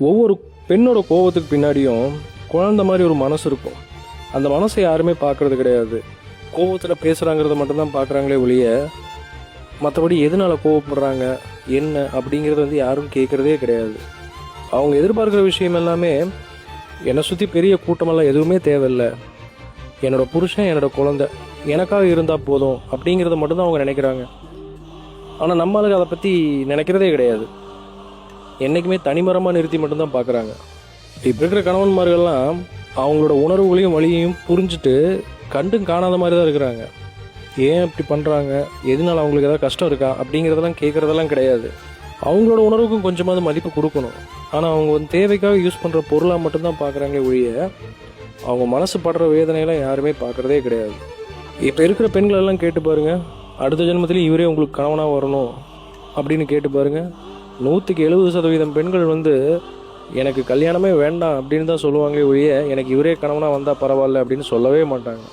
ஒவ்வொரு பெண்ணோட கோபத்துக்கு பின்னாடியும் குழந்த மாதிரி ஒரு மனசு இருக்கும். அந்த மனசை யாருமே பார்க்கறது கிடையாது. கோபத்தில் பேசுகிறாங்கிறத மட்டும்தான் பார்க்குறாங்களே ஒழிய மற்றபடி எதனால கோவப்படுறாங்க என்ன அப்படிங்கிறது யாரும் கேட்குறதே கிடையாது. அவங்க எதிர்பார்க்குற விஷயம் எல்லாமே என்னை சுற்றி பெரிய கூட்டமெல்லாம் எதுவுமே தேவையில்லை, என்னோட புருஷன் என்னோட குழந்தை எனக்காக இருந்தால் போதும் அப்படிங்கிறத மட்டும்தான் அவங்க நினைக்கிறாங்க. ஆனால் நம்மளுக்கு அதை பற்றி நினைக்கிறதே கிடையாது. என்றைக்குமே தனிமரமாக நிறுத்தி மட்டும்தான் பார்க்குறாங்க. இப்போ இருக்கிற கணவன்மார்கள்லாம் அவங்களோட உணர்வுகளையும் வழியையும் புரிஞ்சுட்டு கண்டும் காணாத மாதிரி தான் இருக்கிறாங்க. ஏன் இப்படி பண்ணுறாங்க, எதனால அவங்களுக்கு ஏதாவது கஷ்டம் இருக்கா அப்படிங்கிறதெல்லாம் கேட்குறதெல்லாம் கிடையாது. அவங்களோட உணர்வுக்கும் கொஞ்சமாவது மதிப்பு கொடுக்கணும். ஆனால் அவங்க தேவைக்காக யூஸ் பண்ணுற பொருளாக மட்டும்தான் பார்க்குறாங்களே ஒழிய அவங்க மனசு படுற வேதனையெல்லாம் யாருமே பார்க்குறதே கிடையாது. இப்போ இருக்கிற பெண்களெல்லாம் கேட்டு பாருங்கள், அடுத்த ஜென்மத்திலையும் இவரே உங்களுக்கு கணவனாக வரணும் அப்படின்னு கேட்டு பாருங்கள். 170% பெண்கள் எனக்கு கல்யாணமே வேண்டாம் அப்படின்னு தான் சொல்லுவாங்களே ஒழிய எனக்கு இவரே கணவனாக வந்தால் பரவாயில்ல அப்படின்னு சொல்லவே மாட்டாங்க.